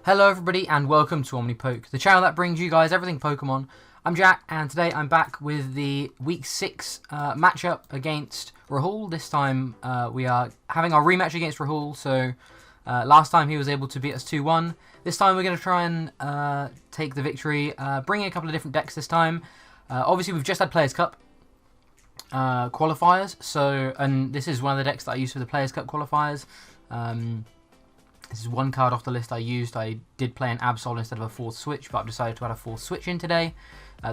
Hello everybody and welcome to Omnipoke, the channel that brings you guys everything Pokemon. I'm Jack and today I'm back with the Week 6 matchup against Rahul. This time we are having our rematch against Rahul, so last time he was able to beat us 2-1. This time we're going to try and take the victory, bring in a couple of different decks this time. Obviously we've just had Players' Cup qualifiers, and this is one of the decks that I used for the Players' Cup qualifiers. This is one card off the list I used. I did play an Absol instead of a fourth switch, but I've decided to add a fourth switch in today.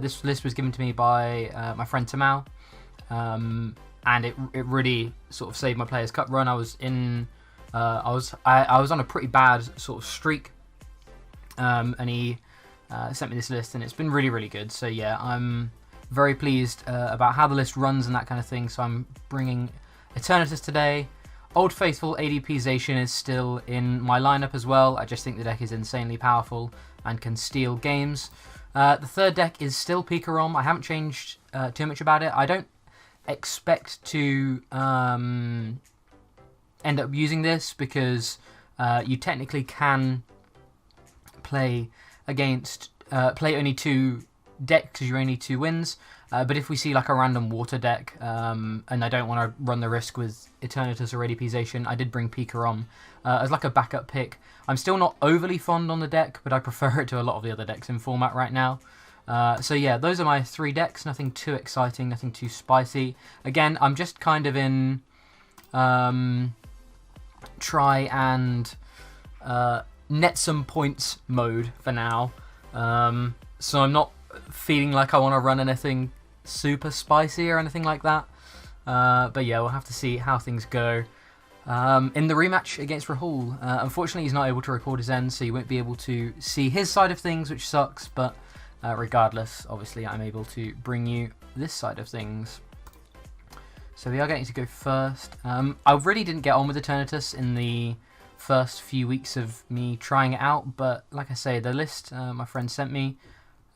This list was given to me by my friend Tamal, and it really sort of saved my Players' Cup run. I was on a pretty bad sort of streak, and he sent me this list, and it's been really good. So yeah, I'm very pleased about how the list runs and that kind of thing. So I'm bringing Eternatus today. Old Faithful ADP-zation is still in my lineup as well. I just think the deck is insanely powerful and can steal games. The third deck is still Pikarom. I haven't changed too much about it. I don't expect to end up using this because you technically can play against play only two decks because you only need 2 wins. But if we see like a random water deck, and I don't want to run the risk with Eternatus or ADP-zation, I did bring Pikarom as like a backup pick. I'm still not overly fond on the deck, but I prefer it to a lot of the other decks in format right now. So yeah, those are my 3 decks. Nothing too exciting, nothing too spicy. Again, I'm just kind of in try and net some points mode for now. So I'm not feeling like I want to run anything super spicy or anything like that, but yeah, we'll have to see how things go in the rematch against Rahul. Unfortunately he's not able to record his end, so you won't be able to see his side of things, which sucks, but regardless, obviously I'm able to bring you this side of things. So we are going to go first. I really didn't get on with Eternatus in the first few weeks of me trying it out, but like I say, the list my friend sent me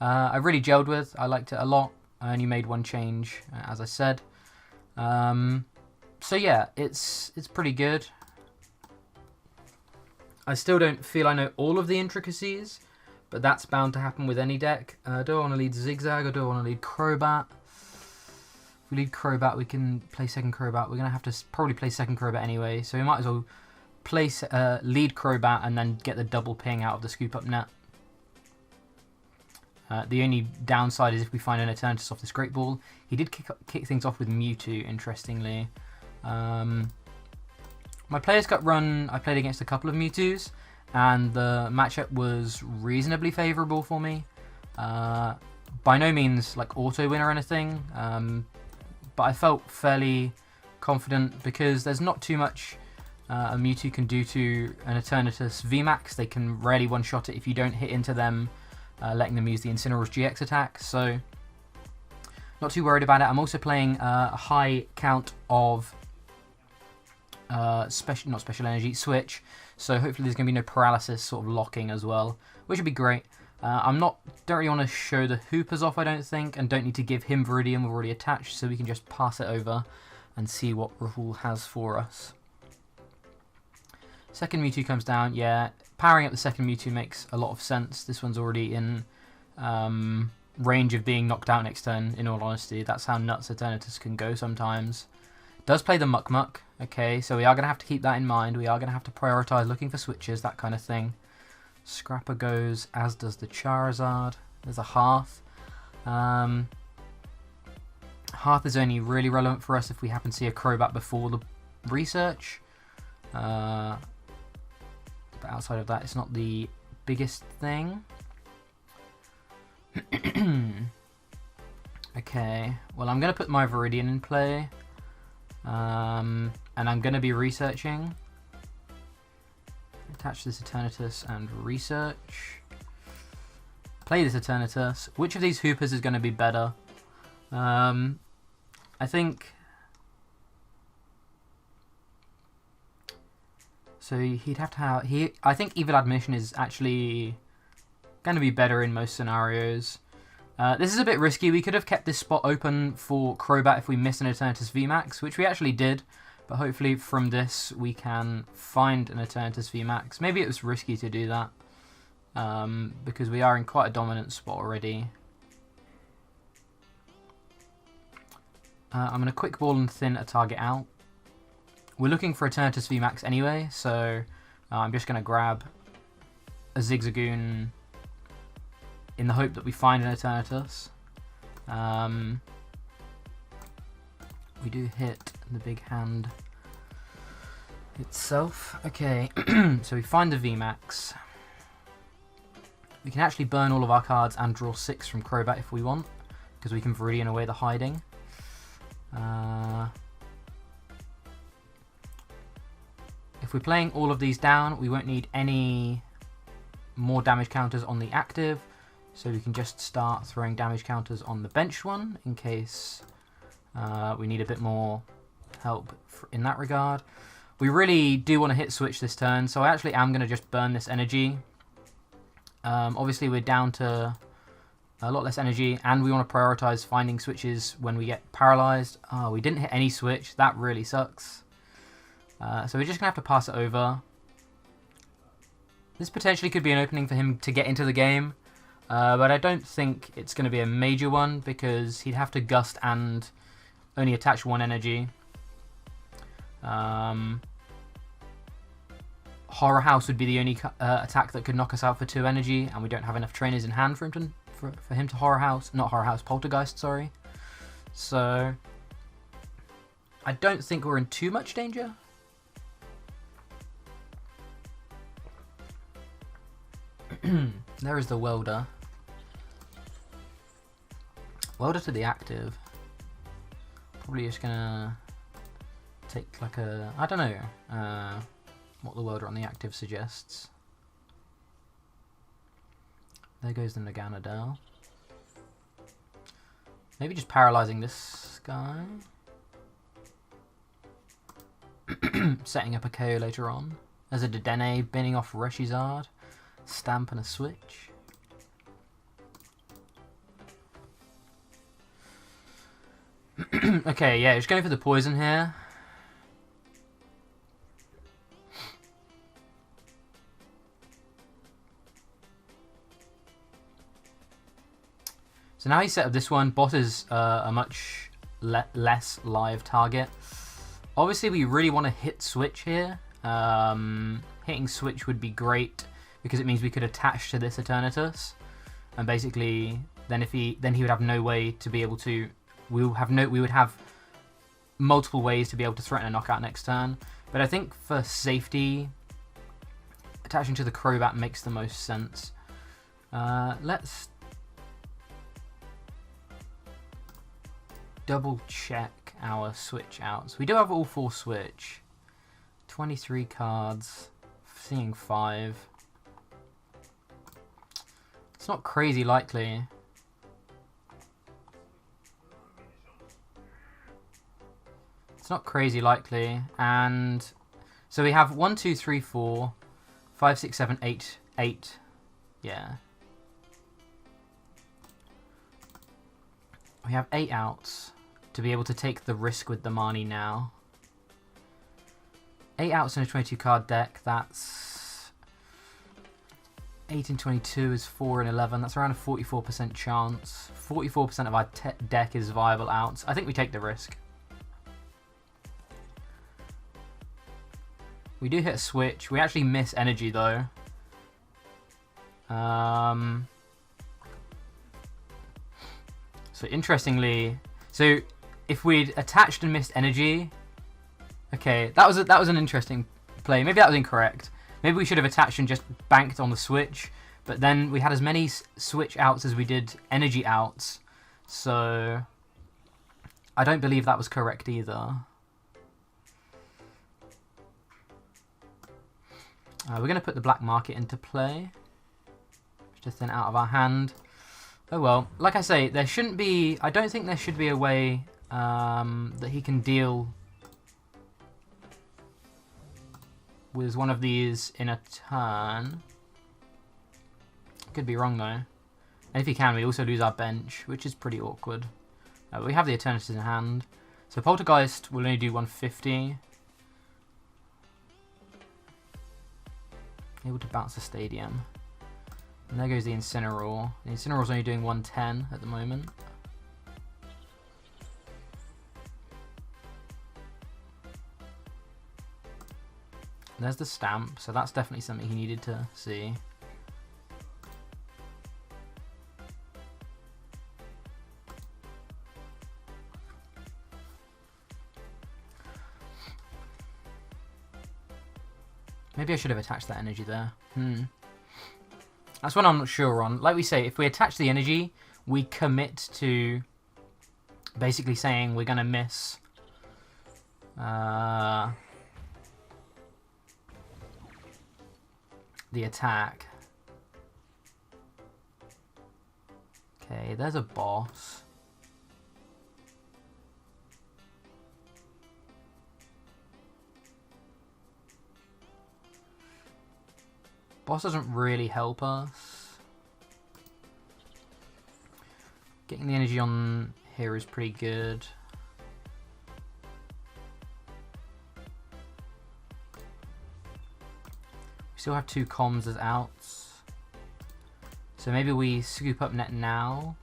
I really gelled with. I liked it a lot. I only made 1 change, as I said. So yeah, it's pretty good. I still don't feel I know all of the intricacies, but that's bound to happen with any deck. Do I want to lead Zigzag or do I want to lead Crobat? If we lead Crobat, we can play second Crobat. We're going to have to probably play second Crobat anyway, so we might as well lead Crobat and then get the double ping out of the scoop up net. The only downside is if we find an Eternatus off this Great Ball. He did kick things off with Mewtwo, interestingly. My Players' Cup run, I played against a couple of Mewtwo's, and the matchup was reasonably favourable for me. By no means like auto win or anything, but I felt fairly confident because there's not too much a Mewtwo can do to an Eternatus VMAX. They can rarely one-shot it if you don't hit into them, letting them use the Incineroar's GX attack, so not too worried about it. I'm also playing a high count of not special energy, switch, so hopefully there's going to be no paralysis sort of locking as well, which would be great. Don't really want to show the Hoopers off, I don't think, and don't need to give him Viridian, we're already attached, so we can just pass it over and see what Rahul has for us. Second Mewtwo comes down, yeah. Powering up the second Mewtwo makes a lot of sense. This one's already in range of being knocked out next turn, in all honesty. That's how nuts Eternatus can go sometimes. Does play the Muck Muck. Okay, so we are going to have to keep that in mind. We are going to have to prioritise looking for switches, that kind of thing. Scrapper goes, as does the Charizard. There's a Hearth. Hearth is only really relevant for us if we happen to see a Crobat before the research. But outside of that, it's not the biggest thing. Okay, well I'm going to put my Viridian in play. And I'm going to be researching. Attach this Eternatus and research. Play this Eternatus. Which of these Hoopers is going to be better? I think... So he'd have to have... I think Evil Admission is actually going to be better in most scenarios. This is a bit risky. We could have kept this spot open for Crobat if we missed an Eternatus VMAX, which we actually did. But hopefully from this we can find an Eternatus VMAX. Maybe it was risky to do that. because we are in quite a dominant spot already. I'm going to quick ball and thin a target out. We're looking for Eternatus VMAX anyway, so I'm just going to grab a Zigzagoon in the hope that we find an Eternatus. We do hit the big hand itself. Okay, so we find the VMAX. We can actually burn all of our cards and draw 6 from Crobat if we want, because we can Viridian away the hiding. If we're playing all of these down, we won't need any more damage counters on the active, so we can just start throwing damage counters on the bench one in case we need a bit more help in that regard. We really do want to hit switch this turn, so I actually am going to just burn this energy. Obviously we're down to a lot less energy, and we want to prioritize finding switches when we get paralyzed. We didn't hit any switch, that really sucks. So we're just going to have to pass it over. This potentially could be an opening for him to get into the game, but I don't think it's going to be a major one because he'd have to gust and only attach 1 energy. Horror House would be the only attack that could knock us out for 2 energy, and we don't have enough trainers in hand for him to Horror House. Not Horror House, Poltergeist, sorry. So I don't think we're in too much danger. There is the Welder. Welder to the active. Probably just gonna take like a, I don't know what the Welder on the active suggests. There goes the Naganadel. Maybe just paralyzing this guy. Setting up a KO later on. There's a Dedenne binning off Reshizard. Stamp and a switch. Okay, yeah, just going for the poison here. So now he's set up this one. Bot is a much less live target. Obviously, we really want to hit switch here. Hitting switch would be great because it means we could attach to this Eternatus, and basically, then he would have no way to be able to. We would have multiple ways to be able to threaten a knockout next turn. But I think for safety, attaching to the Crobat makes the most sense. Let's double check our switch outs. We do have all 4 switch. 23 cards, seeing 5. It's not crazy likely. It's not crazy likely. And so we have 1, 2, 3, 4, 5, 6, 7, 8, 8. Yeah. We have 8 outs to be able to take the risk with the Marnie now. 8 outs in a 22 card deck, that's 8 in 22 is 4 in 11. That's around a 44% chance. 44% of our deck is viable outs. I think we take the risk. We do hit a switch. We actually miss energy though. So interestingly, so if we'd attached and missed energy, okay, that was an interesting play. Maybe that was incorrect. Maybe we should have attached and just banked on the switch, but then we had as many switch outs as we did energy outs, so I don't believe that was correct either. We're going to put the black market into play, just then out of our hand. Oh well, like I say, there shouldn't be, I don't think there should be a way that he can deal with one of these in a turn. Could be wrong though. And if he can, we also lose our bench, which is pretty awkward. But we have the Eternatus in hand. So Poltergeist will only do 150. Able to bounce the stadium. And there goes the Incineroar. The Incineroar's only doing 110 at the moment. And there's the Stamp, so that's definitely something he needed to see. Maybe I should have attached that energy there. That's what I'm not sure on. Like we say, if we attach the energy, we commit to basically saying we're going to miss the attack. Okay, there's a boss. Boss doesn't really help us. Getting the energy on here is pretty good. We still have 2 comms as outs. So maybe we scoop up net now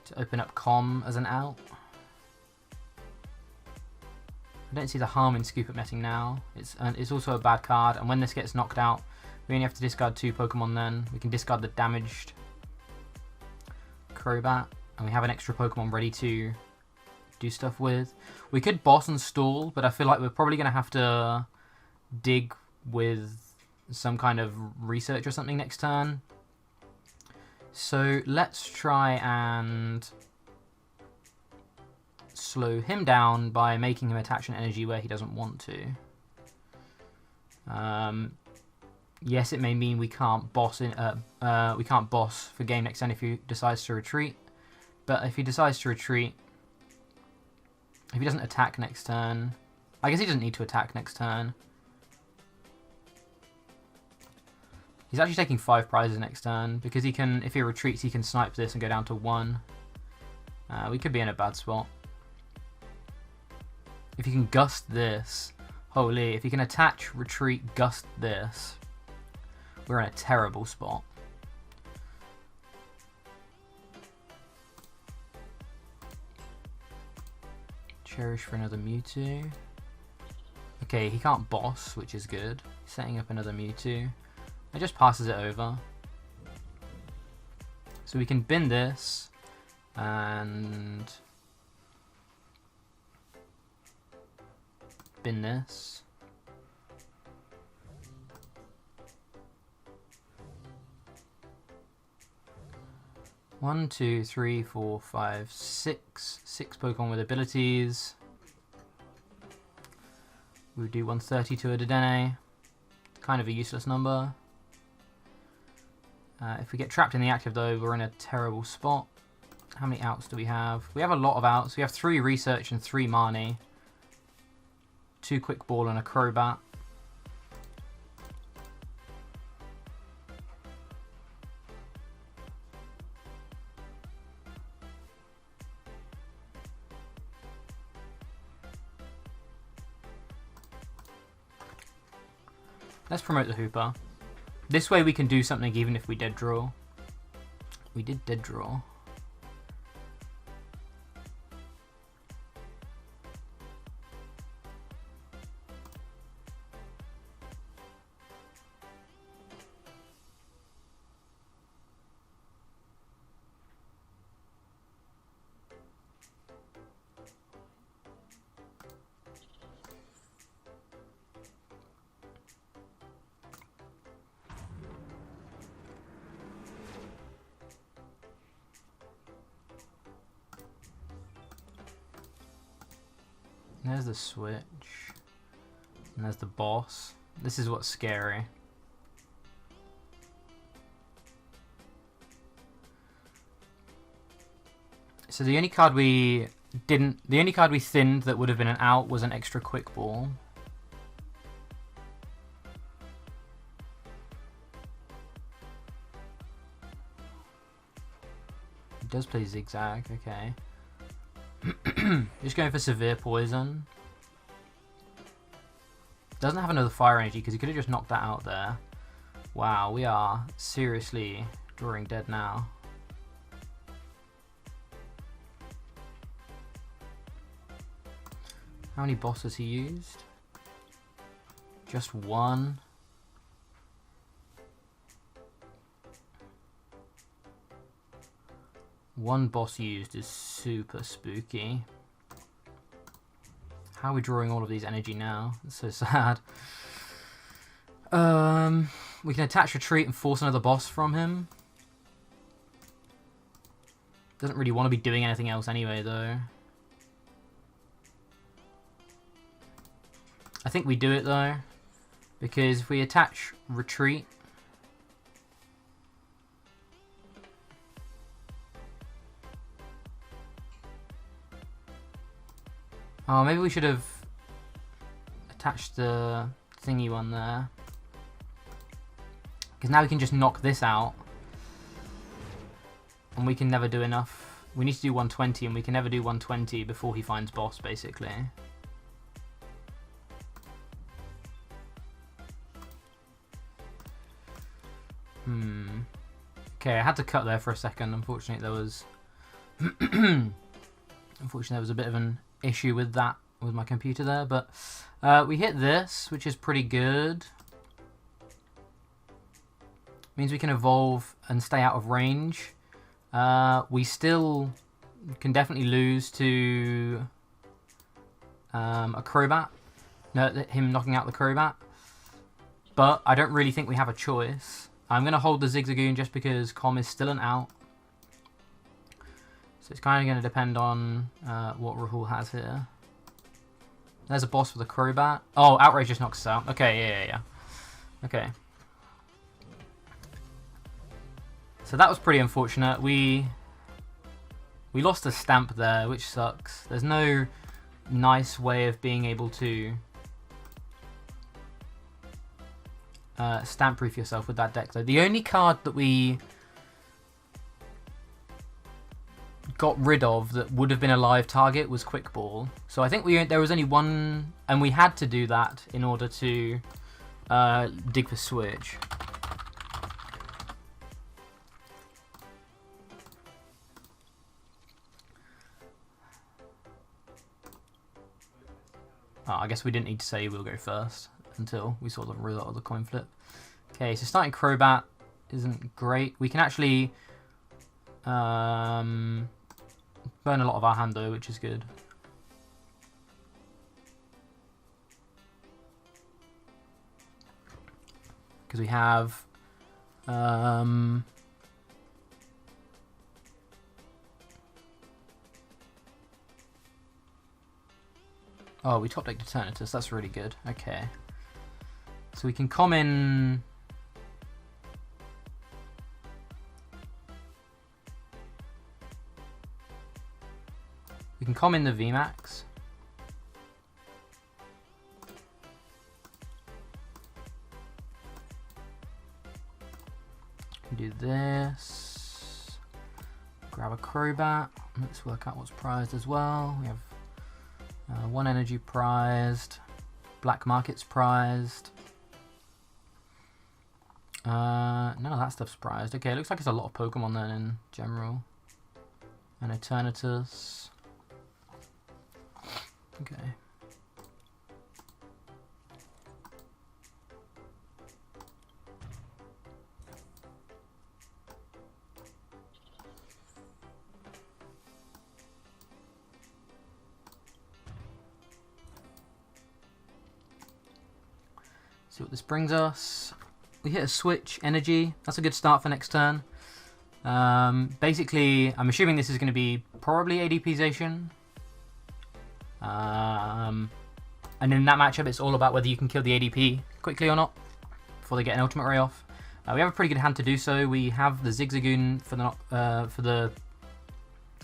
to open up comm as an out. I don't see the harm in scoop up netting now. It's also a bad card, and when this gets knocked out, we only have to discard 2 Pokemon then. We can discard the damaged Crobat, and we have an extra Pokemon ready to do stuff with. We could boss and stall, but I feel like we're probably going to have to dig with some kind of research or something next turn. So let's try and slow him down by making him attach an energy where he doesn't want to. Yes, it may mean we can't boss for game next turn if he decides to retreat. But if he decides to retreat, if he doesn't attack next turn, I guess he doesn't need to attack next turn. He's actually taking 5 prizes next turn because he can, if he retreats, he can snipe this and go down to 1. We could be in a bad spot. If you can gust this, holy, if you can attach, retreat, gust this, we're in a terrible spot. Cherish for another Mewtwo. Okay, he can't boss, which is good. Setting up another Mewtwo. It just passes it over. So we can bin this and bin this. One, two, three, four, five, six. 6 Pokemon with abilities. We would do 130 to a Dedenne. Kind of a useless number. If we get trapped in the active though, we're in a terrible spot. How many outs do we have? We have a lot of outs. We have 3 Research and 3 Marnie. 2 Quick Ball and a Crobat. Let's promote the Hooper. This way we can do something even if we dead draw. We did dead draw. There's the switch. And there's the boss. This is what's scary. So the only card we thinned that would have been an out was an extra Quick Ball. It does play Zigzag, okay. Just going for Severe Poison. Doesn't have another Fire Energy because he could have just knocked that out there. Wow, we are seriously drawing dead now. How many bosses he used? Just one. One boss used is super spooky. How are we drawing all of these energy now? It's so sad. We can attach retreat and force another boss from him. Doesn't really want to be doing anything else anyway, though. I think we do it, though, because if we attach retreat... Oh, maybe we should have attached the thingy one there. Because now we can just knock this out. And we can never do enough. We need to do 120 and we can never do 120 before he finds boss, basically. Okay, I had to cut there for a second. Unfortunately, there was... Unfortunately, there was a bit of an issue with that, with my computer there. But we hit this, which is pretty good. Means we can evolve and stay out of range. We still can definitely lose to a Crobat. No, him knocking out the Crobat. But I don't really think we have a choice. I'm going to hold the Zigzagoon just because Com is still an out. So it's kind of going to depend on what Rahul has here. There's a boss for the Crobat. Oh, Outrage just knocks us out. Okay, yeah. Okay. So that was pretty unfortunate. We lost a stamp there, which sucks. There's no nice way of being able to stamp-proof yourself with that deck, though. The only card that we got rid of that would have been a live target was Quick Ball. So I think there was only one, and we had to do that in order to dig for Switch. Oh, I guess we didn't need to say we'll go first until we saw the result of the coin flip. Okay, so starting Crobat isn't great. We can actually burn a lot of our hand though, which is good. Because we have oh, we top decked Eternatus, that's really good. Okay. So we can common... We can common the VMAX. We can do this. Grab a Crobat. Let's work out what's prized as well. We have one energy prized, black market's prized. None of that stuff's prized. Okay, it looks like it's a lot of Pokemon then in general. And Eternatus. Okay. See what this brings us. We hit a switch energy. That's a good start for next turn. Basically, I'm assuming this is going to be probably ADPization. And in that matchup, it's all about whether you can kill the ADP quickly or not before they get an Ultimate Ray off. We have a pretty good hand to do so. We have the Zigzagoon for the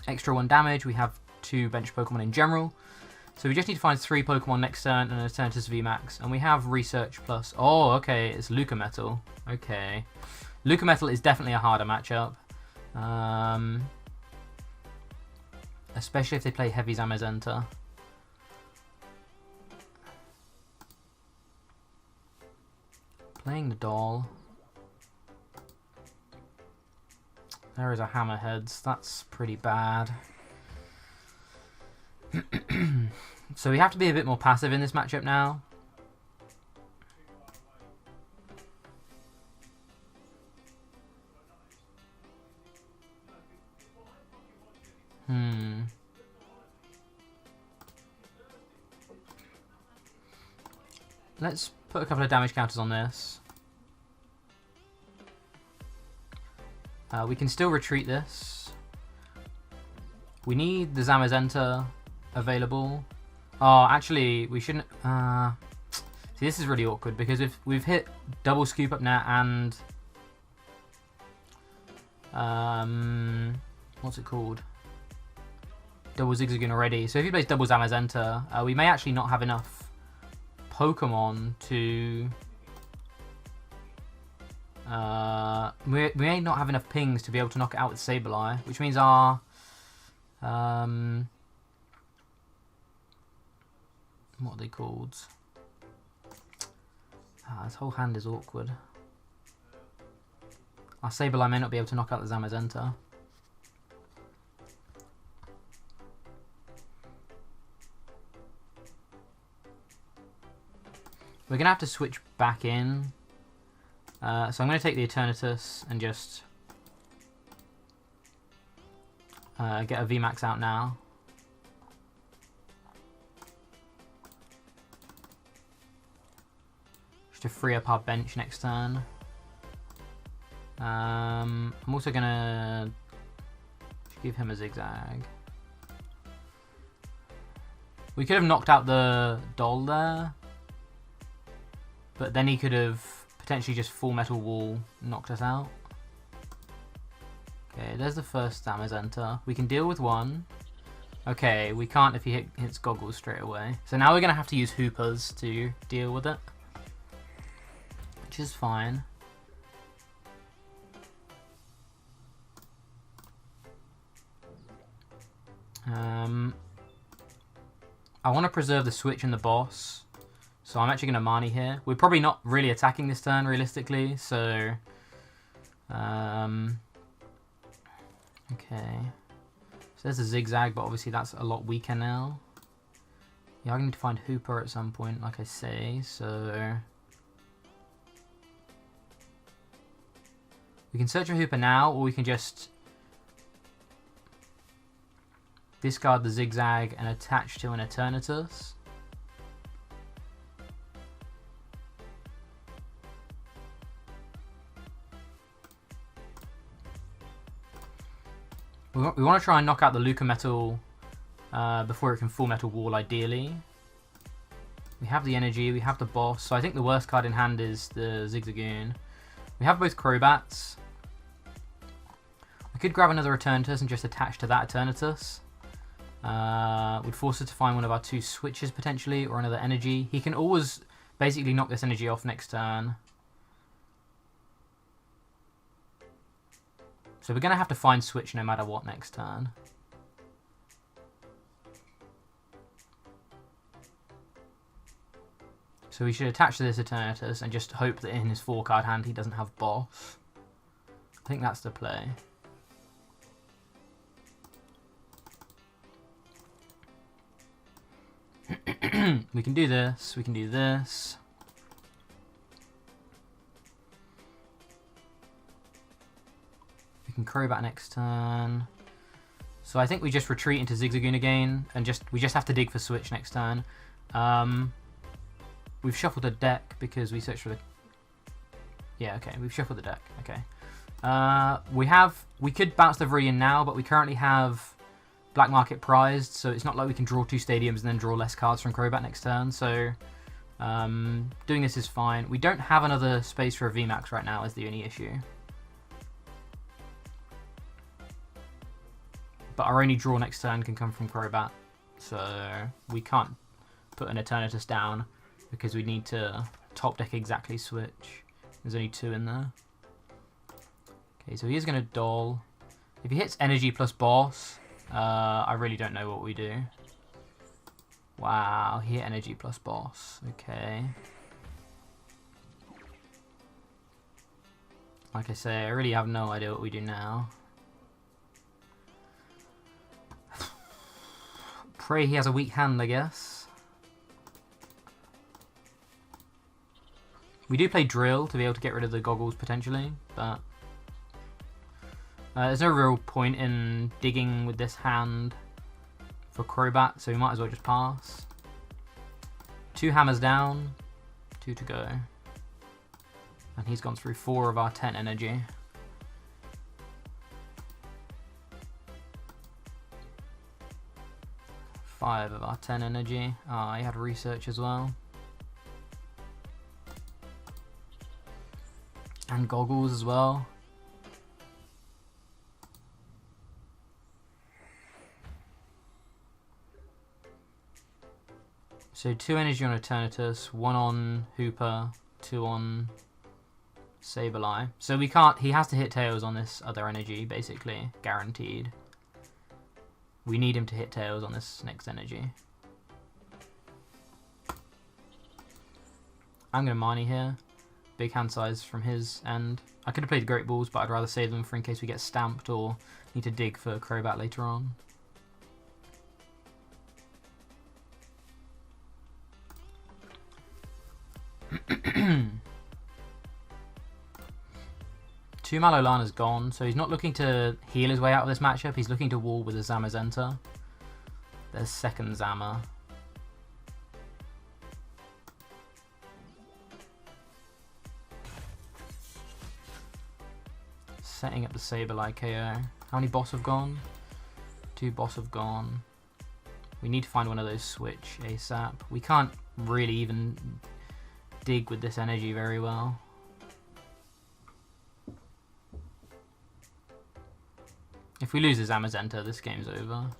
extra 1 damage. We have 2 bench Pokemon in general. So we just need to find 3 Pokemon next turn and an Eternatus VMAX. And we have Research Plus. Oh, okay, it's Luka-metal. Okay. Luka-metal is definitely a harder matchup. Especially if they play Heavy Zamazenta. Playing the doll. There is a hammerheads. That's pretty bad. So we have to be a bit more passive in this matchup now. Let's put a couple of damage counters on this. We can still retreat this. We need the Zamazenta available. Oh, actually, we shouldn't... see, this is really awkward because we've hit double scoop up now and... what's it called? Double Zigzagoon already. So if he plays double Zamazenta, we may actually not have enough Pokemon to... we may not have enough pings to be able to knock it out with Sableye, which means our... what are they called? This whole hand is awkward. Our Sableye may not be able to knock out the Zamazenta. We're going to have to switch back in. So I'm going to take the Eternatus and just get a VMAX out now. Just to free up our bench next turn. I'm also going to give him a Zigzag. We could have knocked out the Doll there. But then he could have potentially just Full Metal Wall knocked us out. Okay, there's the first Zamazenta. We can deal with one. Okay, we can't if he hits Goggles straight away. So now we're going to have to use Hoopers to deal with it. Which is fine. I want to preserve the switch and the boss. So I'm actually going to Marnie here. We're probably not really attacking this turn, realistically, so... okay. So there's a Zigzag, but obviously that's a lot weaker now. Yeah, I need to find Hooper at some point, like I say, so... we can search for Hooper now, or we can just... discard the Zigzag and attach to an Eternatus. We want to try and knock out the Luka-metal before it can Full Metal Wall, ideally. We have the energy, we have the boss, so I think the worst card in hand is the Zigzagoon. We have both Crobats. We could grab another Eternatus and just attach to that Eternatus. Would force us to find one of our two switches, potentially, or another energy. He can always basically knock this energy off next turn. So we're going to have to find switch no matter what next turn. So we should attach to this Eternatus and just hope that in his 4-card hand he doesn't have boss. I think that's the play. We can do this, we can do this. Crobat next turn. So I think we just retreat into Zigzagoon again and we just have to dig for switch next turn. We've shuffled a deck because we searched for the... yeah, okay, we've shuffled the deck. Okay. We could bounce the Viridian now, but we currently have Black Market prized, so it's not like we can draw 2 stadiums and then draw less cards from Crobat next turn. So doing this is fine. We don't have another space for a VMAX right now is the only issue. But our only draw next turn can come from Crobat, so we can't put an Eternatus down because we need to top deck exactly switch. There's only 2 in there. Okay, so he is going to Doll. If he hits Energy plus Boss, I really don't know what we do. Wow, he hit Energy plus Boss. Okay. Like I say, I really have no idea what we do now. pray he has a weak hand, I guess. We do play drill to be able to get rid of the goggles potentially, but there's no real point in digging with this hand for Crobat, so we might as well just pass. 2 hammers down, 2 to go. And he's gone through 4 of our 10 energy. Five of our 10 energy. Ah, he had research as well. And goggles as well. So 2 energy on Eternatus, 1 on Hooper, 2 on Sableye. So we can't, he has to hit Tails on this other energy, basically, guaranteed. We need him to hit Tails on this next energy. I'm going to Marnie here. Big hand size from his end. I could have played Great Balls, but I'd rather save them for in case we get stamped or need to dig for Crobat later on. Two Malolana's gone, so he's not looking to heal his way out of this matchup. He's looking to wall with a Zamazenta. There's second Zama. Setting up the Sableye KO. How many boss have gone? 2 boss have gone. We need to find one of those switch ASAP. We can't really even dig with this energy very well. If we lose the Zamazenta, this game's over.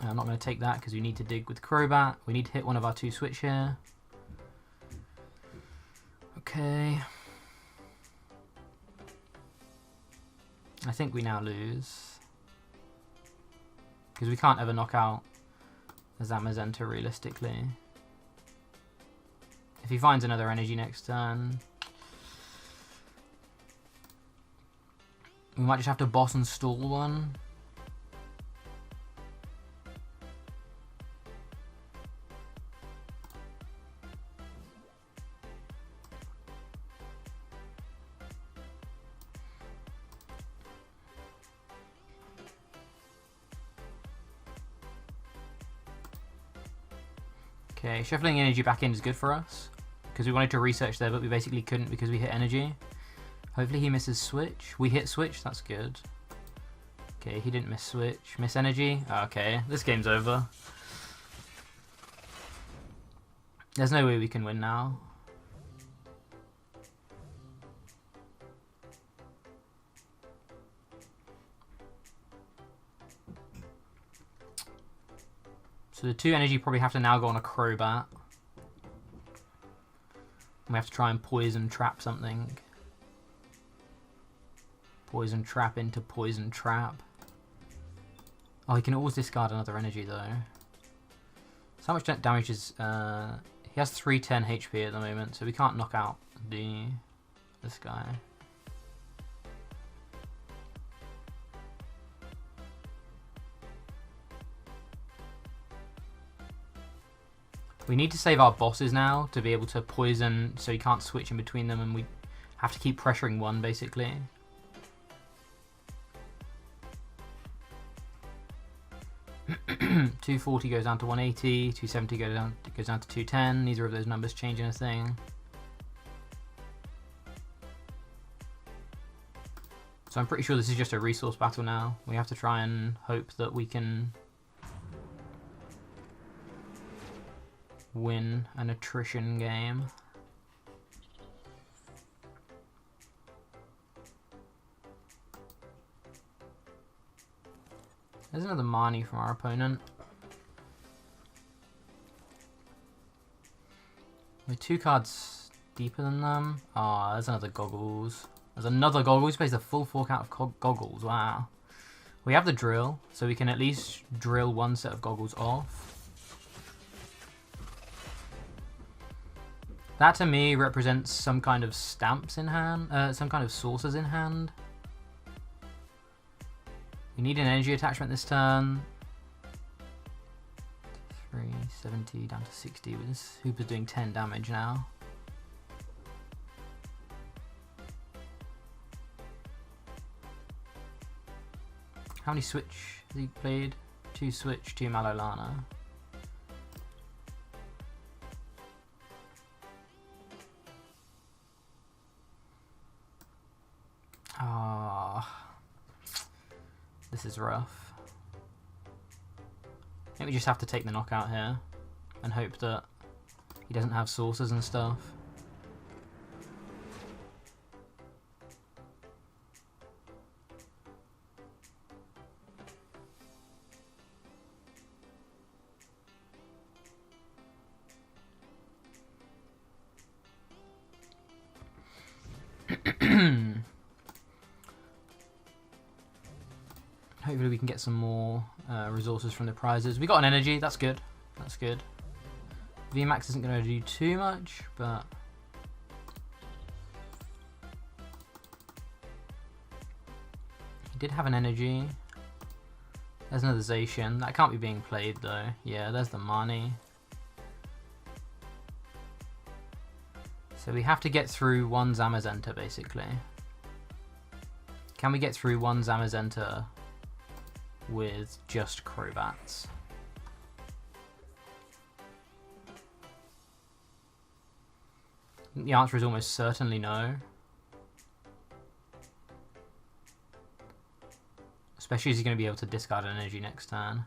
I'm not going to take that because we need to dig with Crobat. We need to hit one of our 2 switch here. Okay. I think we now lose. Because we can't ever knock out the Zamazenta realistically. If he finds another energy next turn, we might just have to boss and stall one. Okay, shuffling energy back in is good for us. Because we wanted to research there, but we basically couldn't because we hit energy. Hopefully he misses switch. We hit switch, that's good. Okay, he didn't miss switch. Miss energy? Okay, this game's over. There's no way we can win now. So the 2 energy probably have to now go on a Crobat. We have to try and poison trap something. Poison trap into poison trap. Oh, he can always discard another energy though. So how much damage is... he has 310 HP at the moment, so we can't knock out this guy. We need to save our bosses now to be able to poison so he can't switch in between them, and we have to keep pressuring one basically. $240 goes down to 180, 270 goes down to 210. Neither of those numbers change anything. So I'm pretty sure this is just a resource battle now. We have to try and hope that we can win an attrition game. There's another Marnie from our opponent. We're 2 cards deeper than them. Ah, there's another Goggles. There's another Goggles. He plays a full 4 count of Goggles. Wow. We have the drill, so we can at least drill 1 set of Goggles off. That to me represents some kind of stamps in hand, some kind of saucers in hand. We need an energy attachment this turn. 370 down to 60. This Hooper's doing 10 damage now. How many switch has he played? 2 switch, 2 Malolana. This is rough. I think we just have to take the knockout here and hope that he doesn't have sources and stuff. Hopefully we can get some more resources from the prizes. We got an energy, that's good. That's good. VMAX isn't going to do too much, but... He did have an energy. There's another Zacian. That can't be being played though. Yeah, there's the Mani. So we have to get through one Zamazenta basically. Can we get through one Zamazenta with just Crobats? The answer is almost certainly no. Especially as he's going to be able to discard an energy next turn.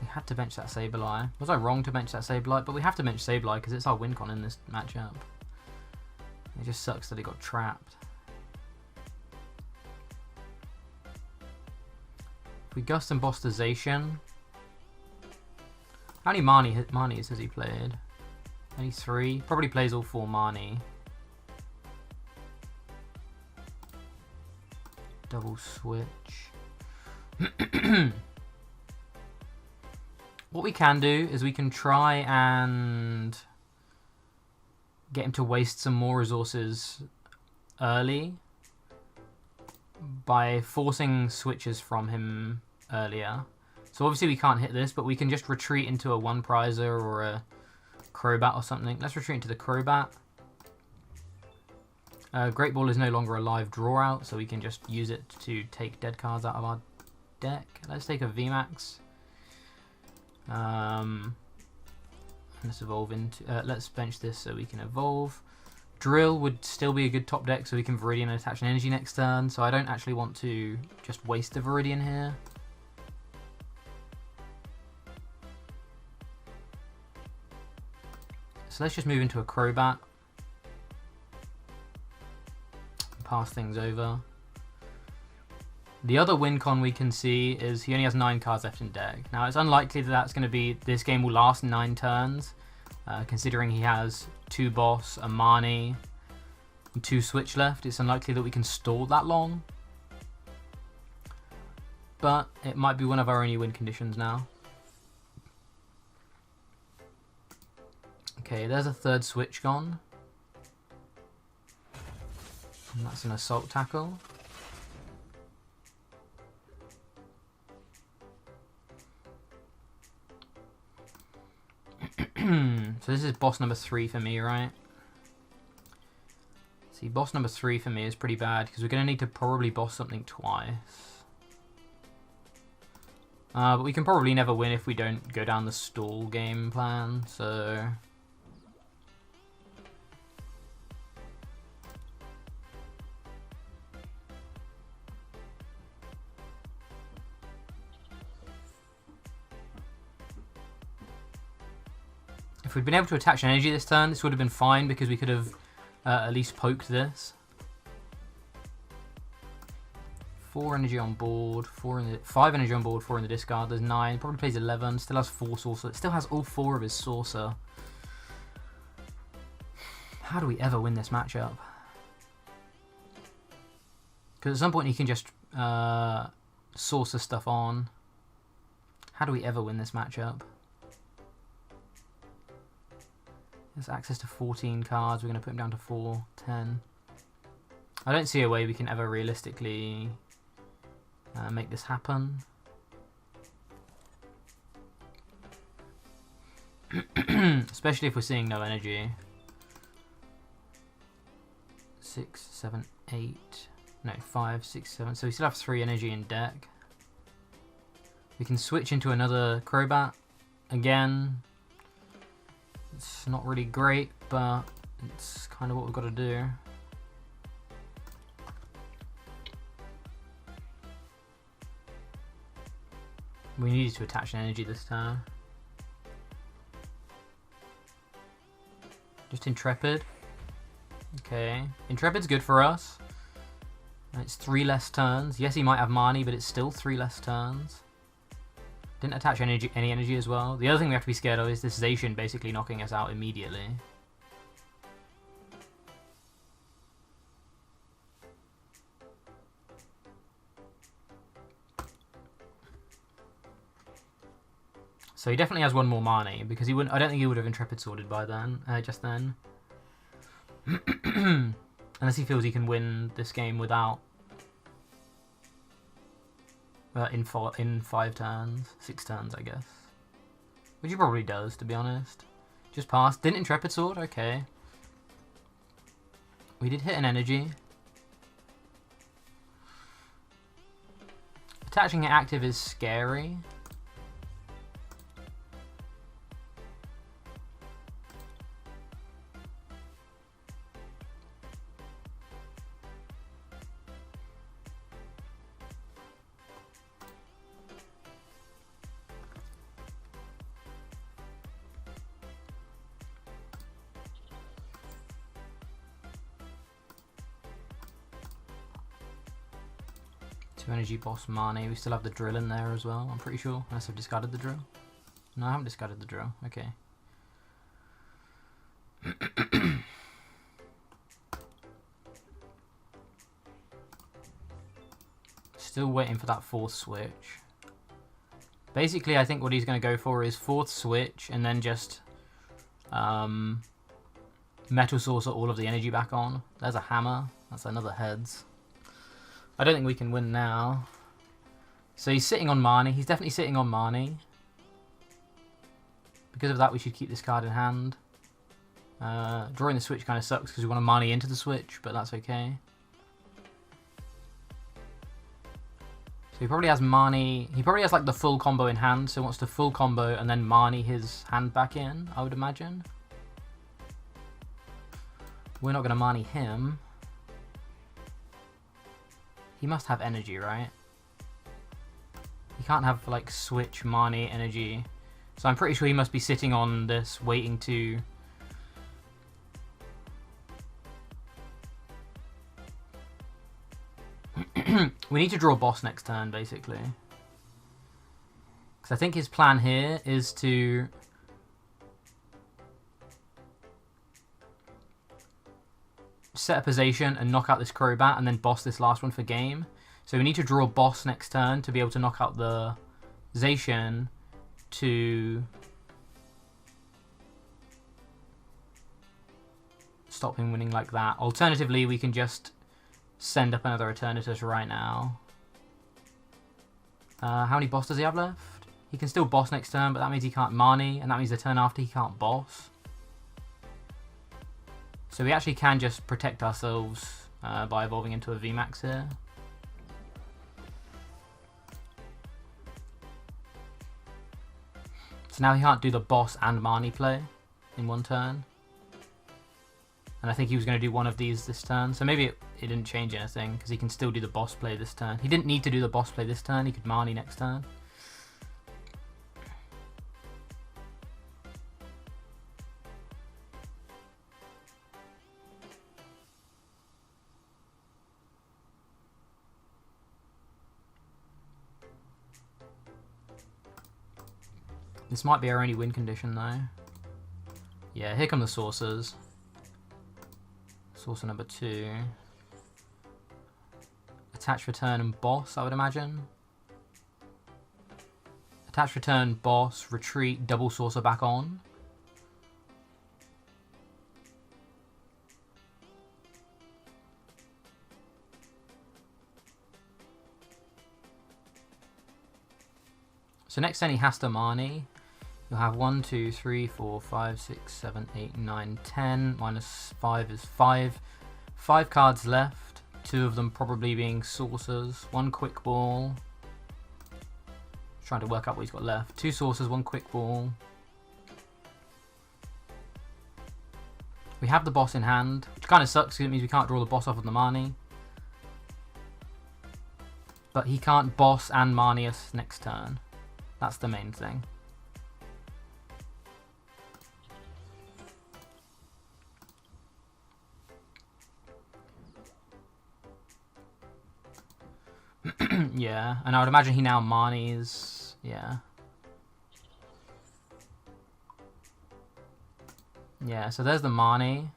Had to bench that Sableye. Was I wrong to bench that Sableye? But we have to bench Sableye because it's our win con in this matchup. It just sucks that he got trapped. If we Gust and Boss the Zacian. How many Marnies has he played? Only 3. Probably plays all 4 Marnie. Double switch. What we can do is we can try and get him to waste some more resources early by forcing switches from him earlier. So obviously we can't hit this, but we can just retreat into a 1-prizer or a Crobat or something. Let's retreat into the Crobat. Great Ball is no longer a live draw out, so we can just use it to take dead cards out of our deck. Let's take a VMAX. Let's evolve into. Let's bench this so we can evolve. Drill would still be a good top deck, so we can Viridian and attach an energy next turn. So I don't actually want to just waste a Viridian here. So let's just move into a Crobat. Pass things over. The other win con we can see is he only has 9 cards left in deck. Now it's unlikely that that's going to be, this game will last 9 turns, considering he has 2 boss, a Marnie, and 2 switch left. It's unlikely that we can stall that long. But it might be one of our only win conditions now. Okay, there's a 3rd switch gone. And that's an Assault Tackle. So this is boss number 3 for me, right? See, boss number 3 for me is pretty bad because we're going to need to probably boss something twice. But we can probably never win if we don't go down the stall game plan, so... If we'd been able to attach an energy this turn, this would have been fine because we could have at least poked this. 4 energy on board, 5 energy on board, 4 in the discard. There's 9. Probably plays 11. Still has 4 saucer. Still has all 4 of his saucer. How do we ever win this matchup? Because at some point he can just saucer stuff on. How do we ever win this matchup? There's access to 14 cards. We're going to put him down to 4, 10. I don't see a way we can ever realistically make this happen. Especially if we're seeing no energy. 6, 7, 8. No, 5, 6, 7. So we still have 3 energy in deck. We can switch into another Crobat. Again, it's not really great, but it's kind of what we've got to do. We needed to attach an energy this turn. Just Intrepid. Okay. Intrepid's good for us. It's 3 less turns. Yes, he might have Marnie, but it's still 3 less turns. Didn't attach any energy as well. The other thing we have to be scared of is this Zacian basically knocking us out immediately. So he definitely has 1 more Marnie, because he wouldn't. I don't think he would have Intrepid Sworded by then. Just then. Unless he feels he can win this game without in 5 turns, 6 turns, I guess. Which he probably does, to be honest. Just passed. Didn't Intrepid Sword? Okay. We did hit an energy. Attaching it active is scary. Energy Boss Marnie. We still have the drill in there as well, I'm pretty sure. Unless I've discarded the drill. No, I haven't discarded the drill. Okay. Still waiting for that 4th switch. Basically, I think what he's going to go for is 4th switch and then just Metal Saucer all of the energy back on. There's a hammer. That's another heads. I don't think we can win now. So he's sitting on Marnie. He's definitely sitting on Marnie. Because of that, we should keep this card in hand. Drawing the switch kind of sucks because we want to Marnie into the switch, but that's okay. So he probably has Marnie. He probably has like the full combo in hand, so he wants to full combo and then Marnie his hand back in, I would imagine. We're not going to Marnie him. He must have energy, right? He can't have, like, switch Marnie energy. So I'm pretty sure he must be sitting on this, waiting to... We need to draw a boss next turn, basically. Because I think his plan here is to... set up a Zacian and knock out this Crobat and then boss this last one for game. So we need to draw a boss next turn to be able to knock out the Zacian to stop him winning like that. Alternatively, we can just send up another Eternatus right now. How many boss does he have left? He can still boss next turn, but that means he can't Marnie, and that means the turn after he can't boss. So we actually can just protect ourselves by evolving into a VMAX here. So now he can't do the boss and Marnie play in one turn. And I think he was going to do one of these this turn. So maybe it didn't change anything because he can still do the boss play this turn. He didn't need to do the boss play this turn. He could Marnie next turn. This might be our only win condition though. Yeah, here come the saucers. Saucer number 2. Attach for turn and boss, I would imagine. Attach for turn, boss, retreat, double saucer back on. So next turn he has to Marnie. You'll have 1, 2, 3, 4, 5, 6, 7, 8, 9, 10. Minus 5 is 5. 5 cards left. 2 of them probably being saucers. 1 quick ball. Trying to work out what he's got left. 2 saucers, 1 quick ball. We have the boss in hand, which kind of sucks because it means we can't draw the boss off of the Marnie. But he can't boss and Marnie us next turn. That's the main thing. Yeah, and I would imagine he now Marnies. Yeah. Yeah, so there's the Marnie.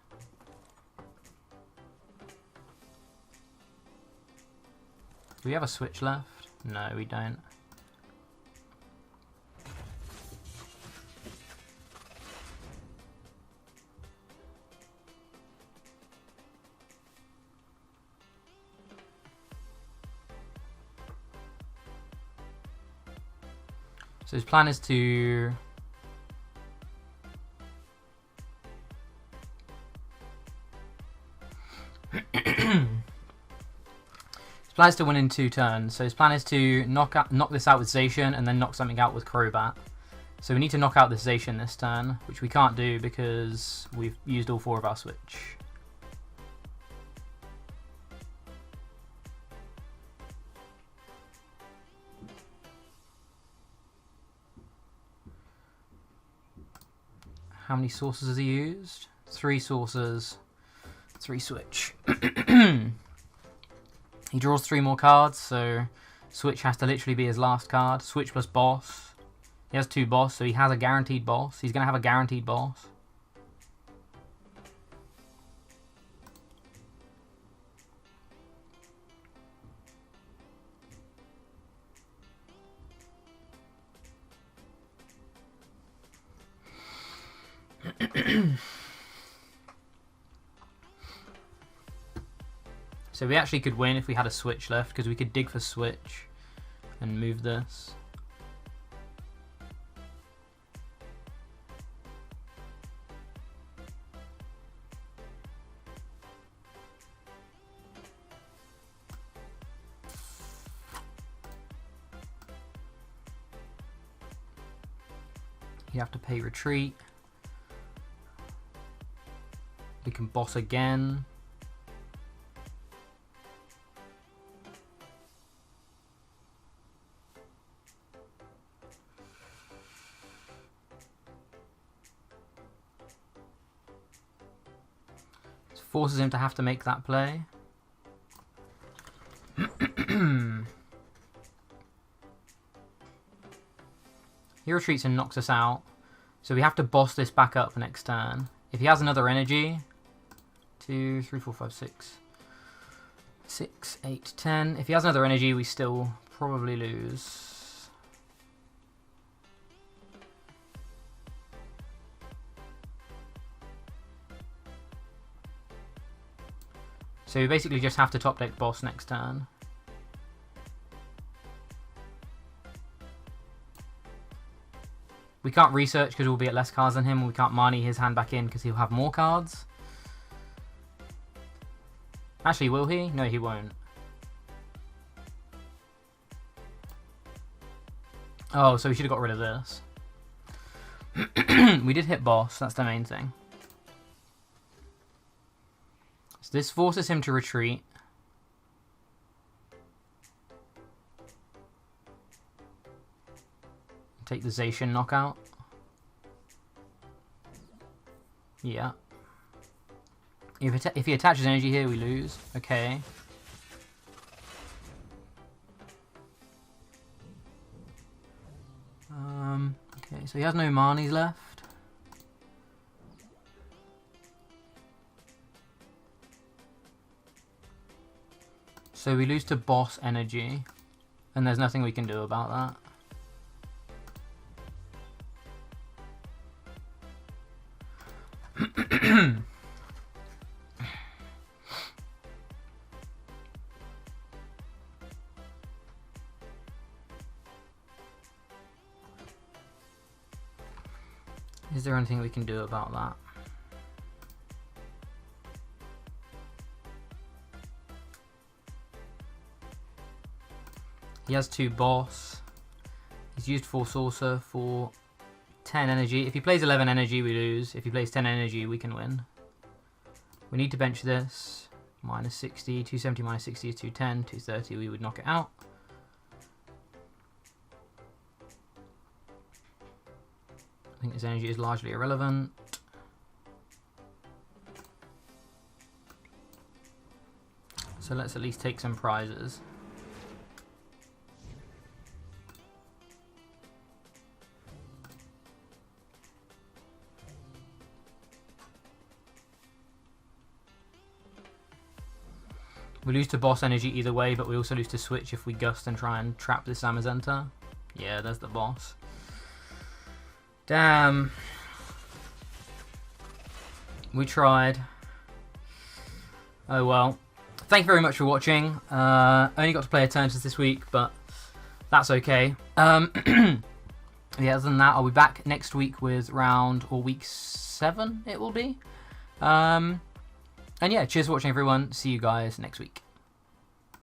Do we have a switch left? No, we don't. So his plan is to win in 2 turns. So his plan is to knock this out with Zacian and then knock something out with Crobat. So we need to knock out this Zacian this turn, which we can't do because we've used all 4 of our switch. How many saucers has he used? 3 saucers, 3 switch. He draws 3 more cards, so switch has to literally be his last card. Switch plus boss. He has 2 boss, so he has a guaranteed boss. He's going to have a guaranteed boss. So we actually could win if we had a switch left, because we could dig for switch and move this. You have to pay retreat. We can boss again. This forces him to have to make that play. He retreats and knocks us out. So we have to boss this back up next turn. If he has another energy, 2, 3, 4, 5, 6, 6, 8, 10. If he has another energy, we still probably lose. So we basically just have to top deck boss next turn. We can't research because we'll be at less cards than him, and we can't Marnie his hand back in because he'll have more cards. Actually, will he? No, he won't. Oh, so we should have got rid of this. We did hit boss, that's the main thing. So this forces him to retreat. Take the Zacian knockout. Yeah. If he attaches energy here, we lose. Okay. Okay, so he has no manis left. So we lose to boss energy, and there's nothing we can do about that. Is there anything we can do about that? He has 2 boss. He's used 4 saucer for 10 energy. If he plays 11 energy, we lose. If he plays 10 energy, we can win. We need to bench this. Minus 60. 270 minus 60 is 210. 230, we would knock it out. I think this energy is largely irrelevant. So let's at least take some prizes. We lose to boss energy either way, but we also lose to switch if we gust and try and trap this Zamazenta. Yeah, there's the boss. Damn. We tried. Oh well. Thank you very much for watching. Only got to play Eternatus this week, but that's okay. Yeah, other than that, I'll be back next week with week 7 it will be. And yeah, cheers for watching everyone. See you guys next week.